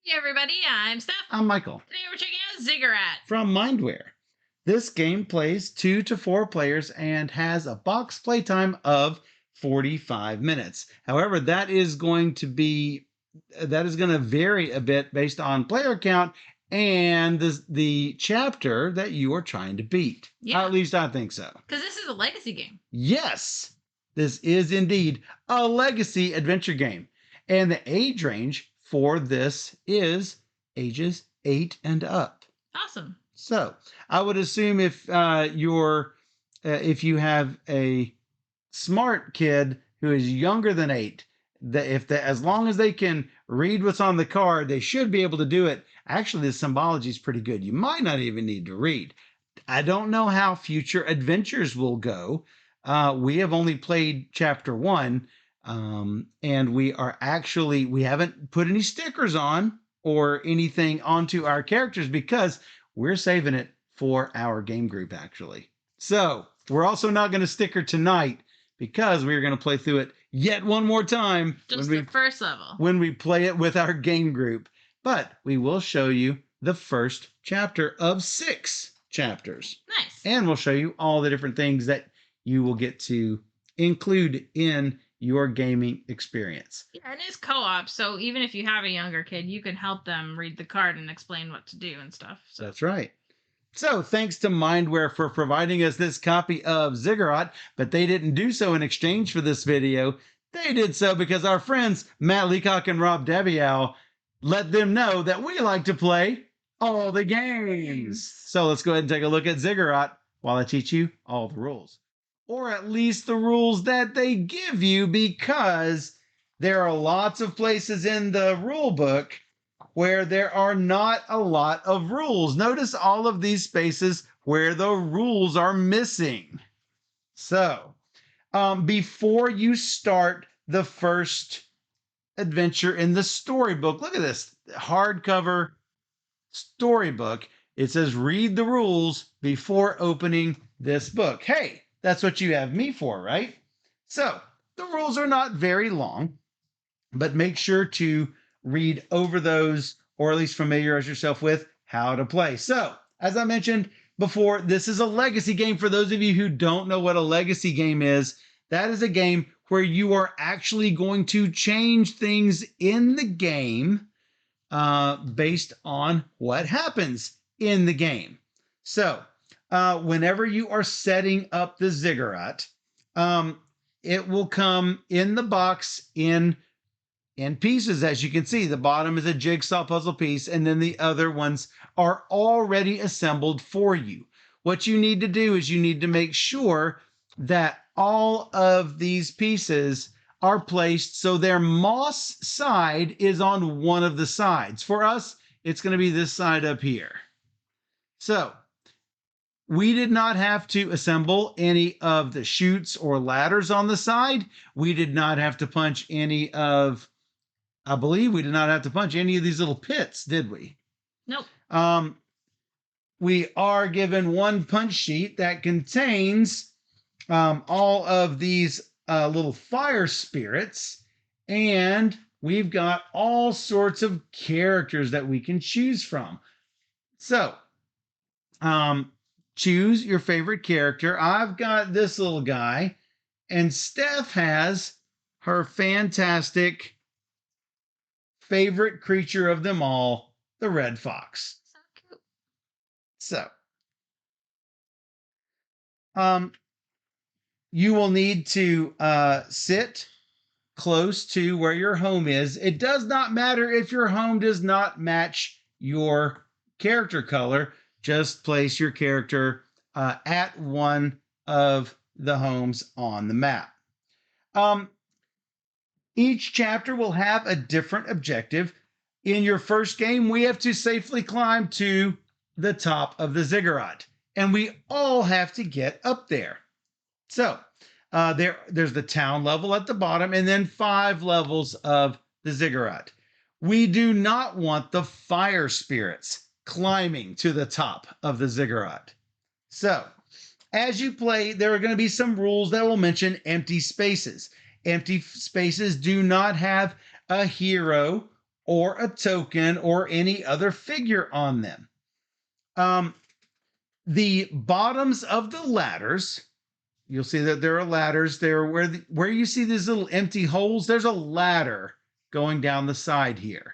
Hey everybody, I'm Steph. I'm Michael Today we're checking out Ziggurat. from Mindware. This game plays 2 to 4 players and has a box playtime of 45 minutes. However, that is going to vary a bit based on player count and the chapter that you are trying to beat. Yeah, At least I think so. because this is a legacy game. Yes, this is indeed a legacy adventure game. And the age range for this is ages 8 and up. Awesome. So I would assume if you have a smart kid who is younger than 8, that as long as they can read what's on the card, they should be able to do it. Actually, the symbology is pretty good. You might not even need to read. I don't know how future adventures will go. We have only played chapter 1, and we haven't put any stickers on or anything onto our characters because we're saving it for our game group, actually. So we're also not going to sticker tonight because we're going to play through it yet one more time. Just the first level. When we play it with our game group. But we will show you the first chapter of 6 chapters. Nice. And we'll show you all the different things that you will get to include in your gaming experience. Yeah, and it's co-op, so even if you have a younger kid, you can help them read the card and explain what to do and stuff. So. That's right. So thanks to Mindware for providing us this copy of Ziggurat, but they didn't do so in exchange for this video. They did so because our friends Matt Leacock and Rob Devial let them know that we like to play all the games. So let's go ahead and take a look at Ziggurat while I teach you all the rules. Or at least the rules that they give you, because there are lots of places in the rule book where there are not a lot of rules. Notice all of these spaces where the rules are missing. So, before you start the first adventure in the storybook, look at this hardcover storybook. It says read the rules before opening this book. Hey, that's what you have me for, right? So the rules are not very long, but make sure to read over those, or at least familiarize yourself with how to play. So as I mentioned before, this is a legacy game. For those of you who don't know what a legacy game is, that is a game where you are actually going to change things in the game based on what happens in the game. So whenever you are setting up the Ziggurat, it will come in the box in pieces. As you can see, the bottom is a jigsaw puzzle piece, and then the other ones are already assembled for you. What you need to do is you need to make sure that all of these pieces are placed so their moss side is on one of the sides. For us, it's going to be this side up here. So we did not have to assemble any of the chutes or ladders on the side. We did not have to punch any of, I believe we did not have to punch any of these little pits, did we? Nope. We are given one punch sheet that contains all of these little fire spirits, and we've got all sorts of characters that we can choose from. So, choose your favorite character. I've got this little guy, and Steph has her fantastic favorite creature of them all, the red fox. So cute. So, you will need to sit close to where your home is. It does not matter if your home does not match your character color. Just place your character at one of the homes on the map. Each chapter will have a different objective. In your first game, we have to safely climb to the top of the Ziggurat, and we all have to get up there. So there's the town level at the bottom, and then 5 levels of the Ziggurat. We do not want the fire spirits climbing to the top of the Ziggurat. So as you play, there are going to be some rules that will mention empty spaces. Empty spaces do not have a hero or a token or any other figure on them. Um, the bottoms of the ladders, you'll see that there are ladders there where you see these little empty holes. There's a ladder going down the side here.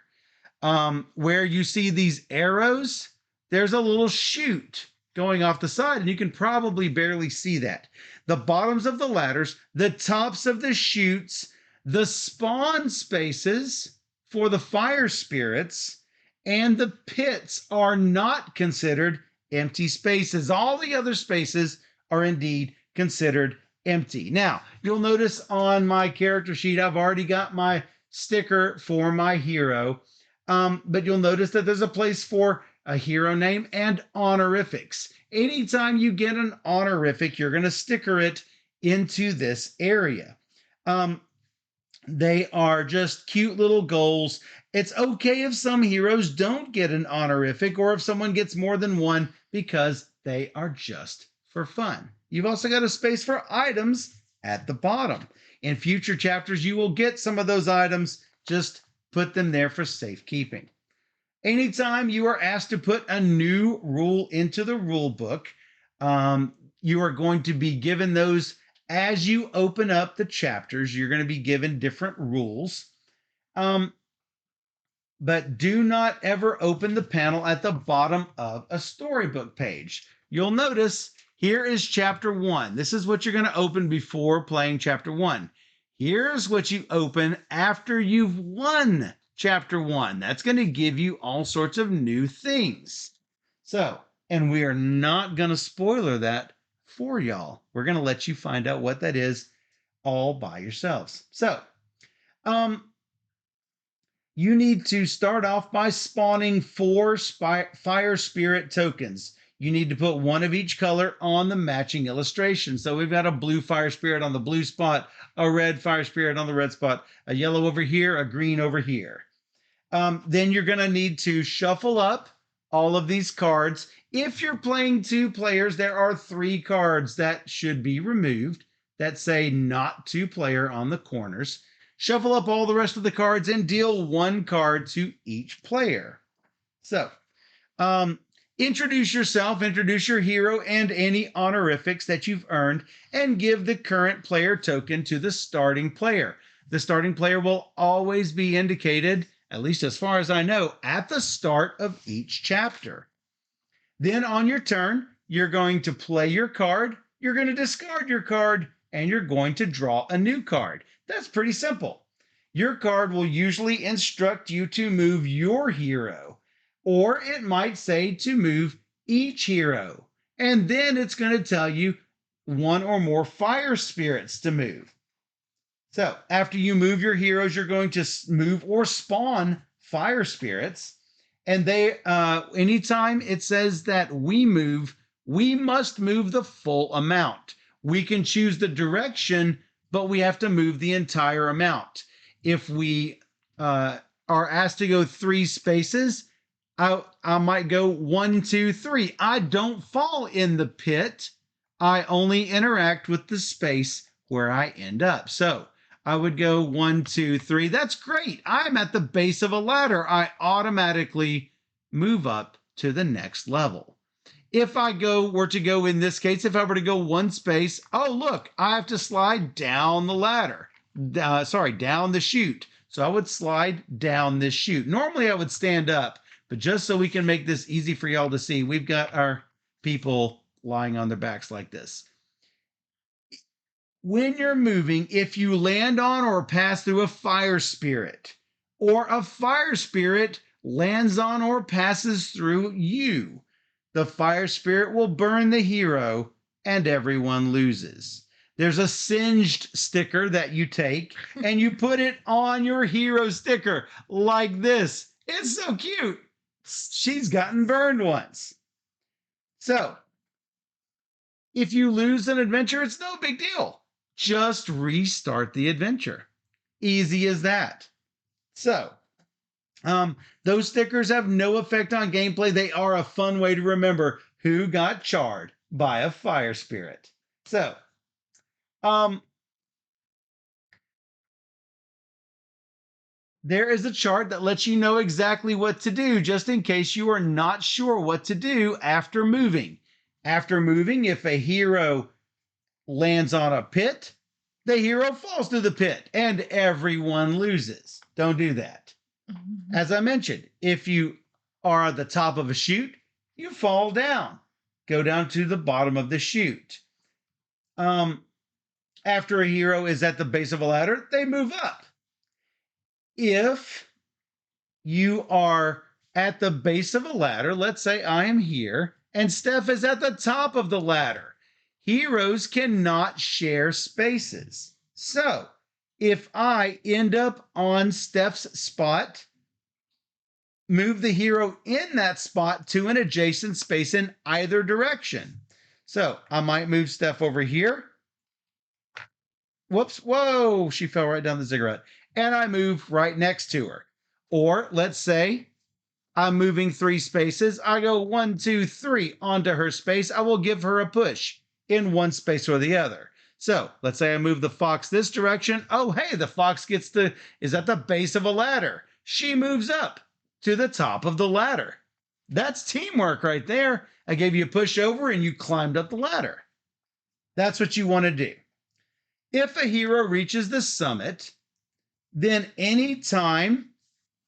Where you see these arrows, there's a little chute going off the side, and you can probably barely see that. The bottoms of the ladders, the tops of the chutes, the spawn spaces for the fire spirits, and the pits are not considered empty spaces. All the other spaces are indeed considered empty. Now, you'll notice on my character sheet, I've already got my sticker for my hero. But you'll notice that there's a place for a hero name and honorifics. Anytime you get an honorific, you're going to sticker it into this area. They are just cute little goals. It's okay if some heroes don't get an honorific or if someone gets more than one because they are just for fun. You've also got a space for items at the bottom. In future chapters, you will get some of those items. Just put them there for safekeeping. Anytime you are asked to put a new rule into the rule book, you are going to be given those as you open up the chapters. You're going to be given different rules. But do not ever open the panel at the bottom of a storybook page. You'll notice here is chapter 1. This is what you're going to open before playing chapter 1. Here's what you open after you've won chapter 1. That's going to give you all sorts of new things. So, and we are not going to spoiler that for y'all. We're going to let you find out what that is all by yourselves. So, you need to start off by spawning 4 fire spirit tokens. You need to put one of each color on the matching illustration. So we've got a blue fire spirit on the blue spot, a red fire spirit on the red spot, a yellow over here, a green over here. Then you're going to need to shuffle up all of these cards. If you're playing 2 players, there are 3 cards that should be removed that say not 2-player on the corners. Shuffle up all the rest of the cards and deal 1 card to each player. So, introduce yourself, introduce your hero and any honorifics that you've earned, and give the current player token to the starting player. The starting player will always be indicated, at least as far as I know, at the start of each chapter. Then on your turn, you're going to play your card, you're going to discard your card, and you're going to draw a new card. That's pretty simple. Your card will usually instruct you to move your hero, or it might say to move each hero. And then it's going to tell you 1 or more fire spirits to move. So after you move your heroes, you're going to move or spawn fire spirits. And they, anytime it says that we move, we must move the full amount. We can choose the direction, but we have to move the entire amount. If we are asked to go 3 spaces, I might go 1, 2, 3. I don't fall in the pit. I only interact with the space where I end up. So I would go 1, 2, 3. That's great. I'm at the base of a ladder. I automatically move up to the next level. If I were to go in this case, if I were to go 1 space, oh, look, I have to slide down the ladder. Down the chute. So I would slide down this chute. Normally I would stand up, but just so we can make this easy for y'all to see, we've got our people lying on their backs like this. When you're moving, if you land on or pass through a fire spirit, or a fire spirit lands on or passes through you, the fire spirit will burn the hero and everyone loses. There's a singed sticker that you take and you put it on your hero sticker like this. It's so cute. She's gotten burned once. So, if you lose an adventure, it's no big deal. Just restart the adventure. Easy as that. So, those stickers have no effect on gameplay. They are a fun way to remember who got charred by a fire spirit. So, there is a chart that lets you know exactly what to do, just in case you are not sure what to do after moving. After moving, if a hero lands on a pit, the hero falls to the pit and everyone loses. Don't do that. As I mentioned, if you are at the top of a chute, you fall down. Go down to the bottom of the chute. After a hero is at the base of a ladder, they move up. If you are at the base of a ladder, let's say I am here, and Steph is at the top of the ladder, heroes cannot share spaces. So if I end up on Steph's spot, move the hero in that spot to an adjacent space in either direction. So I might move Steph over here. Whoops, whoa, she fell right down the ziggurat. And I move right next to her. Or let's say I'm moving 3 spaces. I go 1, 2, 3 onto her space. I will give her a push in one space or the other. So let's say I move the fox this direction. Oh, hey, the fox is at the base of a ladder. She moves up to the top of the ladder. That's teamwork right there. I gave you a push over and you climbed up the ladder. That's what you want to do. If a hero reaches the summit, then anytime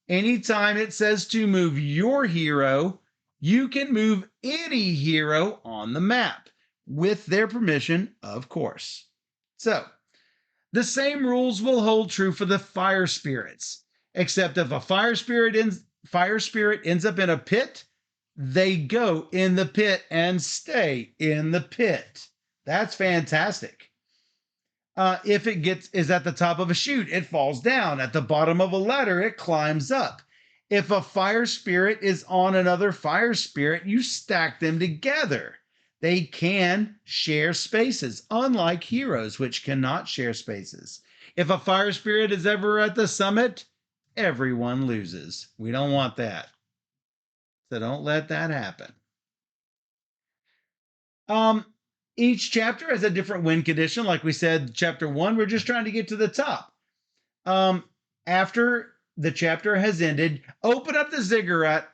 it says to move your hero, you can move any hero on the map with their permission, of course. So the same rules will hold true for the fire spirits, except if a fire spirit ends up in a pit, they go in the pit and stay in the pit. That's fantastic. If it is at the top of a chute, it falls down. At the bottom of a ladder, it climbs up. If a fire spirit is on another fire spirit, you stack them together. They can share spaces, unlike heroes, which cannot share spaces. If a fire spirit is ever at the summit, everyone loses. We don't want that. So don't let that happen. Each chapter has a different win condition. Like we said, chapter 1, we're just trying to get to the top. After the chapter has ended, open up the ziggurat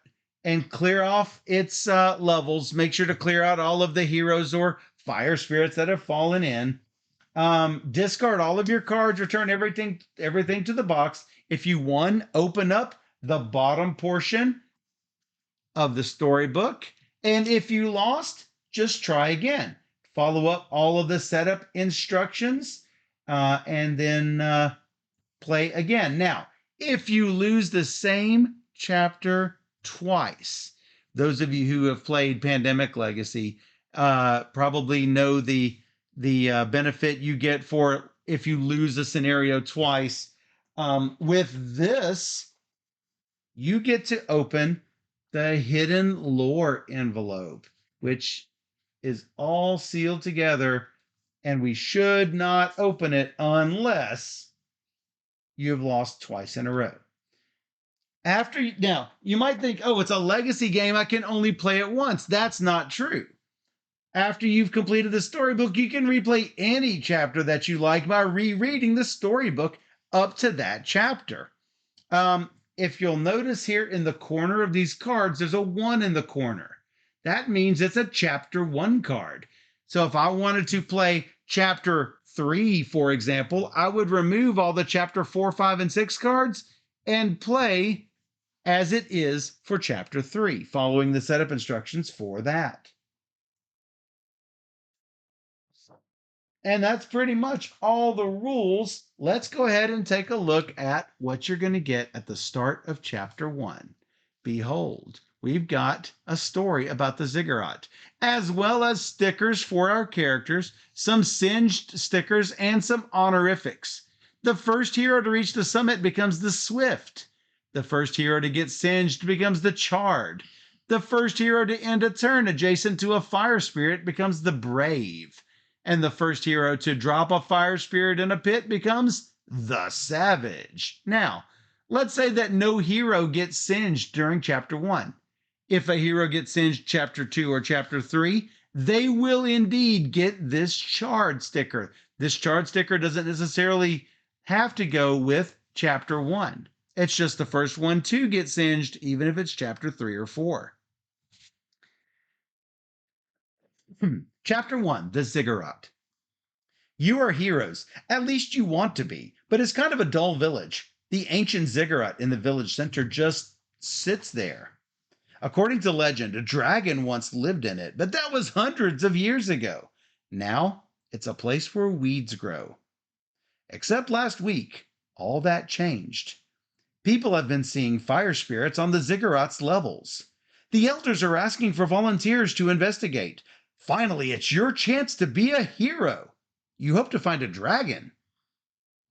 and clear off its levels. Make sure to clear out all of the heroes or fire spirits that have fallen in. Discard all of your cards, return everything to the box. If you won, open up the bottom portion of the storybook. And if you lost, just try again. Follow up all of the setup instructions and then play again. Now, if you lose the same chapter twice, those of you who have played Pandemic Legacy probably know the benefit you get for if you lose a scenario twice. With this, you get to open the hidden lore envelope, which is all sealed together, and we should not open it unless you've lost twice in a row. Now, you might think, oh, it's a legacy game, I can only play it once. That's not true. After you've completed the storybook, you can replay any chapter that you like by rereading the storybook up to that chapter. If you'll notice here in the corner of these cards, there's a 1 in the corner. That means it's a chapter 1 card. So if I wanted to play chapter 3, for example, I would remove all the chapter 4, 5, and 6 cards and play as it is for chapter 3, following the setup instructions for that. And that's pretty much all the rules. Let's go ahead and take a look at what you're going to get at the start of chapter 1. Behold, we've got a story about the Ziggurat, as well as stickers for our characters, some singed stickers, and some honorifics. The first hero to reach the summit becomes the Swift. The first hero to get singed becomes the Charred. The first hero to end a turn adjacent to a fire spirit becomes the Brave. And the first hero to drop a fire spirit in a pit becomes the Savage. Now, let's say that no hero gets singed during chapter 1. If a hero gets singed chapter 2 or chapter 3, they will indeed get this Charred sticker. This Charred sticker doesn't necessarily have to go with chapter 1. It's just the first one to get singed, even if it's chapter 3 or 4. Chapter 1, The Ziggurat. You are heroes. At least you want to be, but it's kind of a dull village. The ancient ziggurat in the village center just sits there. According to legend, a dragon once lived in it, but that was hundreds of years ago. Now, it's a place where weeds grow. Except last week, all that changed. People have been seeing fire spirits on the ziggurat's levels. The elders are asking for volunteers to investigate. Finally, it's your chance to be a hero. You hope to find a dragon.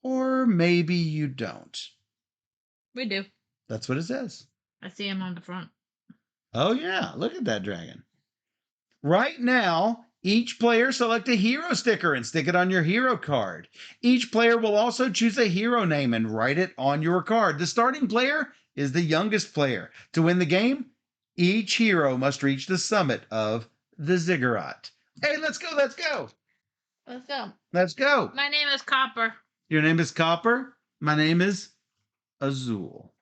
Or maybe you don't. We do. That's what it says. I see him on the front. Oh, yeah. Look at that dragon. Right now, each player select a hero sticker and stick it on your hero card. Each player will also choose a hero name and write it on your card. The starting player is the youngest player. To win the game, each hero must reach the summit of the ziggurat. Hey, let's go, let's go. Let's go. Let's go. My name is Copper. Your name is Copper. My name is Azul.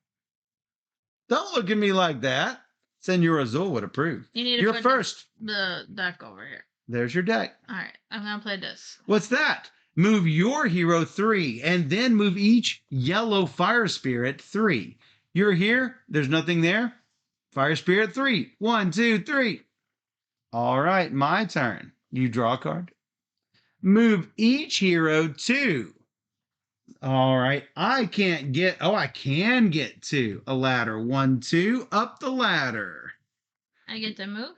Don't look at me like that. Senor Azul would approve. You need to You're put first. the deck over here. There's your deck. All right, I'm gonna play this. What's that? Move your hero 3 and then move each yellow fire spirit 3. You're here. There's nothing there. Fire spirit 3. 1, 2, 3. All right, my turn. You draw a card. Move each hero 2. All right, I can get to a ladder. 1, 2, up the ladder. I get to move?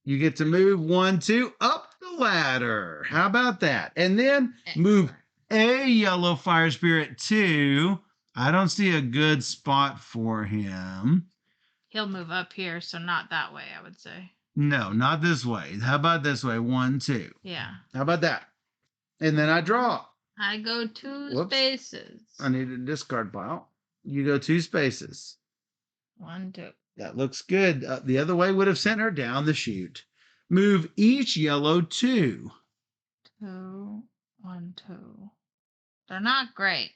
You get to move 1, 2, up the ladder. How about that? And then move a yellow fire spirit 2. I don't see a good spot for him. He'll move up here, so not that way, I would say. No, not this way. How about this way? 1, 2. Yeah. How about that? And then I draw. I go 2 spaces. I need a discard pile. You go 2 spaces. 1, 2. That looks good. The other way would have sent her down the chute. Move each yellow 2. 2, 1, 2. They're not great.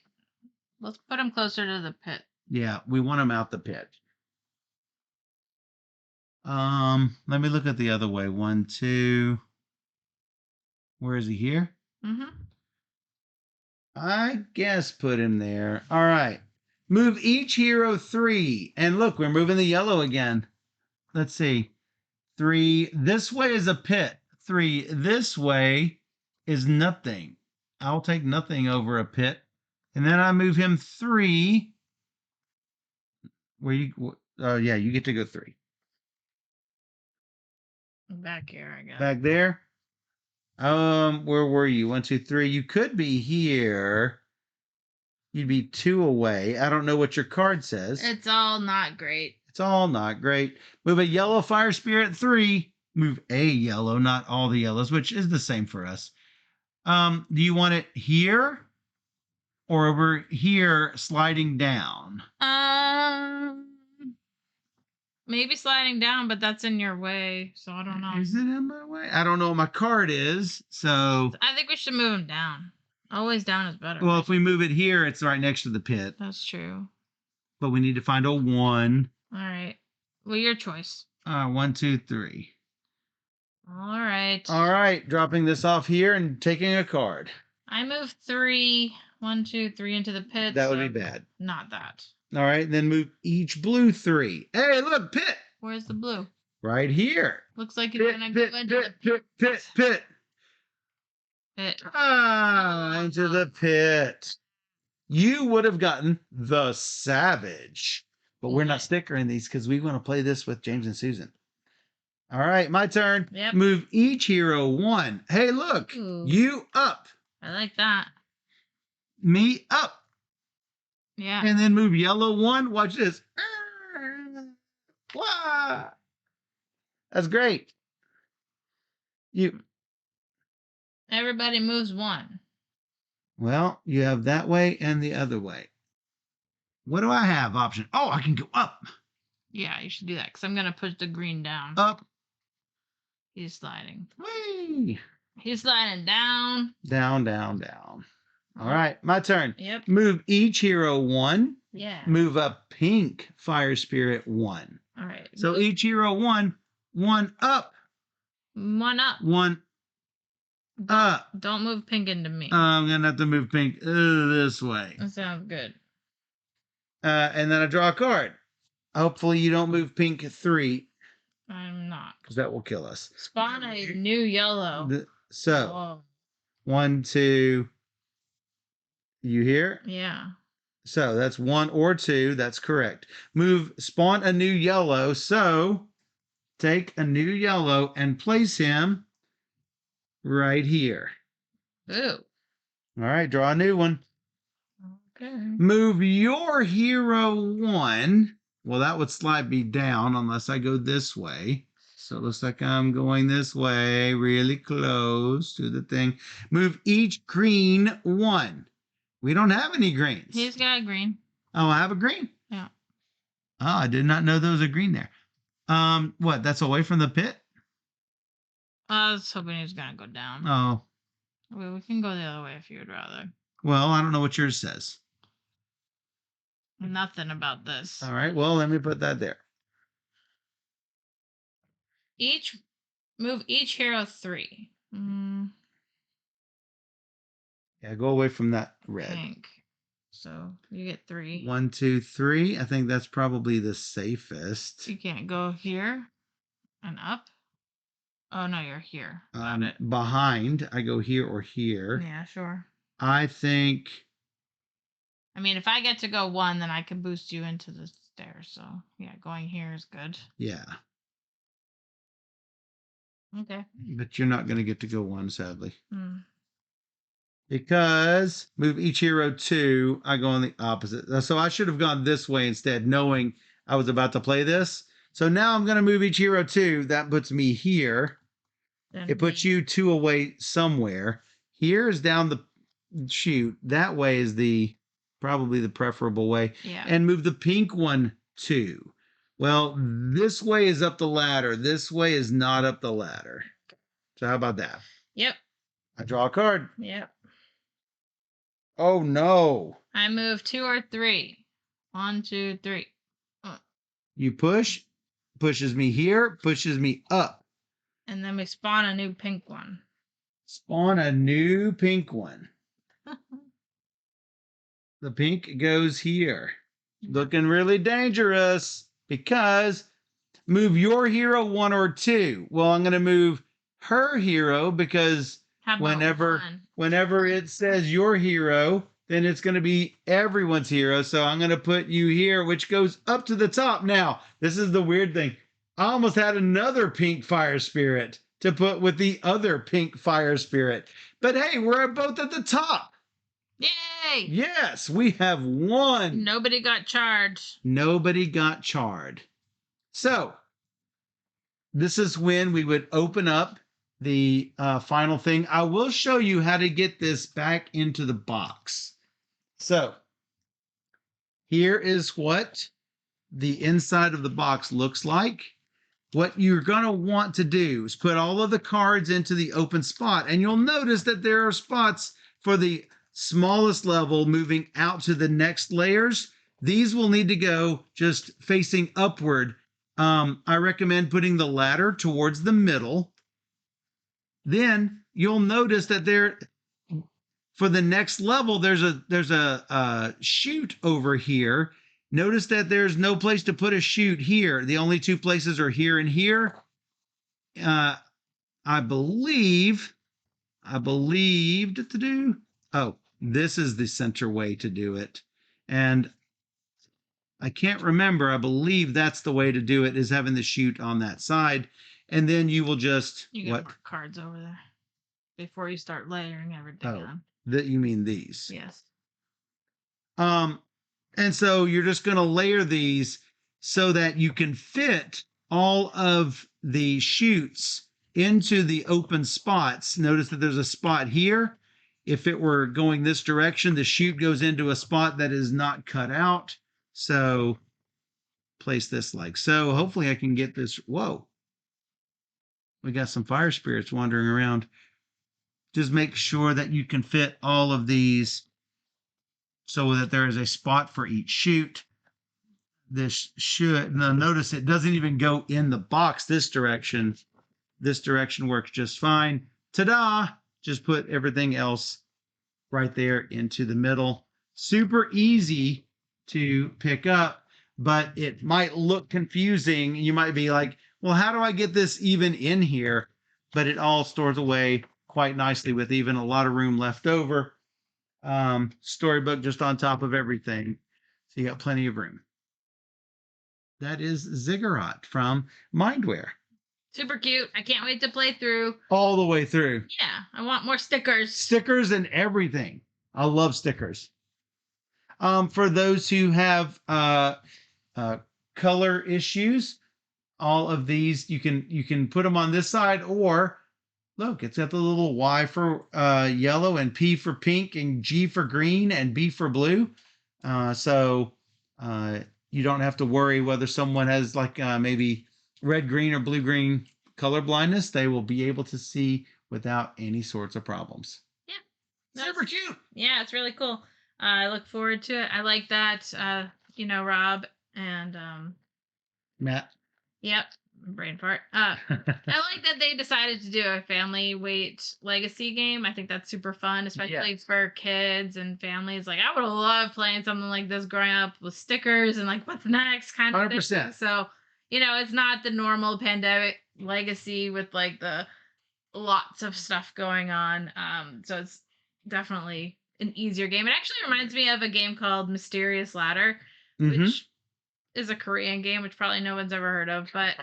Let's put them closer to the pit. Yeah, we want them out the pit. Let me look at the other way. 1, 2. Where is he here? Mm-hmm. I guess put him there. All right. Move each hero 3. And look, we're moving the yellow again. Let's see. 3. This way is a pit. 3. This way is nothing. I'll take nothing over a pit. And then I move him 3. Where you? Oh, yeah, you get to go 3. Back here, I guess. Back there. Where were you? 1, 2, 3. You could be here. You'd be 2 away. I don't know what your card says. It's all not great. It's all not great. Move a yellow fire spirit 3. Move a yellow, not all the yellows, which is the same for us. Do you want it here or over here sliding down? Maybe sliding down, but that's in your way, so I don't know. Is it in my way? I don't know what my card is, so... I think we should move them down. Always down is better. Well, if we move it here, it's right next to the pit. That's true. But we need to find a 1. All right. Well, your choice. 1, 2, 3. All right. All right, dropping this off here and taking a card. I move 3. 1, 2, 3 into the pit. That would be bad. Not that. All right, then move each blue 3. Hey, look, pit. Where's the blue? Right here. Looks like you're going to go into the pit. pit. Into the pit. You would have gotten the savage. But we're not stickering these because we want to play this with James and Susan. All right, my turn. Yep. Move each hero 1. Hey, look. Ooh. You up. I like that. Me up. Yeah. And then move yellow 1. Watch this. Wow. That's great. Everybody moves 1. Well, you have that way and the other way. What do I have option? Oh, I can go up. Yeah, you should do that because I'm going to push the green down. Up. He's sliding. Whee. He's sliding down. Down, down, down. All right, my turn. Yep. Move each hero 1. Yeah. Move up pink fire spirit 1. All right. So each hero 1 up. 1 up. 1 up. Don't move pink into me. I'm going to have to move pink this way. That sounds good. And then I draw a card. Hopefully you don't move pink 3. I'm not. Because that will kill us. Spawn a new yellow. So, 1, 2. You hear? Yeah. So that's 1 or 2. That's correct. Spawn a new yellow. So take a new yellow and place him right here. Ooh. All right, draw a new one. Okay. Move your hero 1. Well, that would slide me down unless I go this way. So it looks like I'm going this way, really close to the thing. Move each green 1. We don't have any greens. He's got a green. Oh, I have a green? Yeah. Oh, I did not know there was a green there. What? That's away from the pit? I was hoping he was gonna go down. Oh. Well, we can go the other way if you would rather. Well, I don't know what yours says. Nothing about this. All right. Well, let me put that there. Move each hero 3. Yeah, go away from that red. Pink. So you get 3. 1, 2, 3. I think that's probably the safest. You can't go here and up. Oh no, you're here. Got it. Behind, I go here or here. Yeah, sure. I think. I mean, if I get to go 1, then I can boost you into the stairs. So yeah, going here is good. Yeah. Okay. But you're not going to get to go 1, sadly. Mm. Because move each hero 2, I go on the opposite. So I should have gone this way instead, knowing I was about to play this. So now I'm going to move each hero 2. That puts me here. Then it puts you 2 away somewhere. Here is down the chute. That way is probably the preferable way. Yeah. And move the pink one 2. Well, this way is up the ladder. This way is not up the ladder. So how about that? Yep. I draw a card. Yep. Oh, no. I move 2 or 3. 1, 2, 3. You pushes me here, pushes me up. And then we spawn a new pink one. Spawn a new pink one. The pink goes here. Looking really dangerous because move your hero 1 or 2. Well, I'm going to move her hero because whenever it says your hero, then it's going to be everyone's hero. So I'm going to put you here, which goes up to the top. Now, this is the weird thing. I almost had another pink fire spirit to put with the other pink fire spirit. But hey, we're both at the top. Yay! Yes, we have won. Nobody got charged. Nobody got charred. So, this is when we would open up the final thing. I will show you how to get this back into the box. So, here is what the inside of the box looks like. What you're going to want to do is put all of the cards into the open spot. And you'll notice that there are spots for the smallest level moving out to the next layers. These will need to go just facing upward. I recommend putting the ladder towards the middle. Then you'll notice that for the next level, there's a chute over here. Notice that there's no place to put a chute here. The only 2 places are here and here. I believe. Oh, this is the center way to do it. And I can't remember. I believe that's the way to do it, is having the chute on that side. And then you will just... You got more cards over there before you start layering everything on. You mean these? Yes. And so you're just going to layer these so that you can fit all of the chutes into the open spots. Notice that there's a spot here. If it were going this direction, the chute goes into a spot that is not cut out. So place this like so. Hopefully I can get this. Whoa. We got some fire spirits wandering around. Just make sure that you can fit all of these so that there is a spot for each chute. This should, now notice it doesn't even go in the box this direction. This direction works just fine. Ta-da! Just put everything else right there into the middle. Super easy to pick up, but it might look confusing. You might be like, well, how do I get this even in here? But it all stores away quite nicely with even a lot of room left over. Storybook just on top of everything. So you got plenty of room. That is Ziggurat from Mindware. Super cute. I can't wait to play through. All the way through. Yeah, I want more stickers. Stickers and everything. I love stickers. For those who have color issues, all of these you can put them on this side, or look, it's got the little Y for yellow and P for pink and G for green and B for blue. So you don't have to worry whether someone has like maybe red, green, or blue, green color blindness. They will be able to see without any sorts of problems. Yeah. Super cute. Yeah, it's really cool. I look forward to it. I like that, Rob and Matt. Yep, brain fart. I like that they decided to do a family weight legacy game. I think that's super fun, especially for kids and families. Like, I would have loved playing something like this growing up with stickers and like, what's next kind of 100%. thing. So, it's not the normal pandemic legacy with like the lots of stuff going on. So it's definitely an easier game. It actually reminds me of a game called Mysterious Ladder, which is a Korean game, which probably no one's ever heard of, but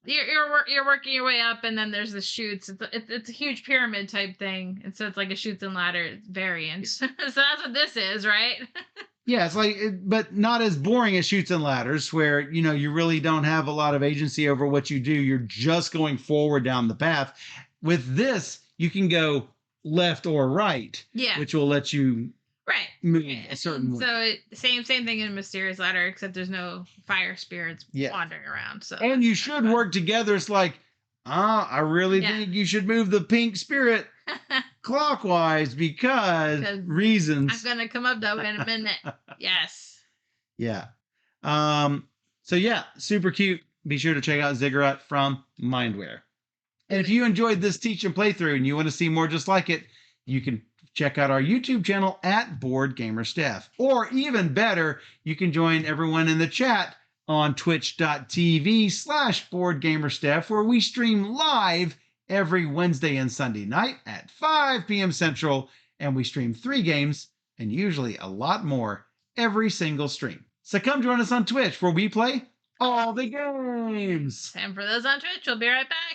you're working your way up, and then there's the chutes. It's a huge pyramid type thing, and so it's like a chutes and ladder variant. So that's what this is, right? Yeah, it's like, but not as boring as Chutes and Ladders, where you really don't have a lot of agency over what you do. You're just going forward down the path. With this, you can go left or right, which will let you move a certain way. So same thing in Mysterious Ladder, except there's no fire spirits wandering around. So and you should work together. It's like, I really think you should move the pink spirit clockwise because reasons. I'm gonna come up though in a minute. Yes. Yeah. So yeah, super cute. Be sure to check out Ziggurat from Mindware. And if you enjoyed this teach and playthrough and you want to see more just like it, you can check out our YouTube channel at Board Gamer Steph. Or even better, you can join everyone in the chat on twitch.tv/BoardGamerSteph, where we stream live every Wednesday and Sunday night at 5 p.m. Central, and we stream 3 games and usually a lot more every single stream. So come join us on Twitch, where we play all the games. And for those on Twitch, we'll be right back.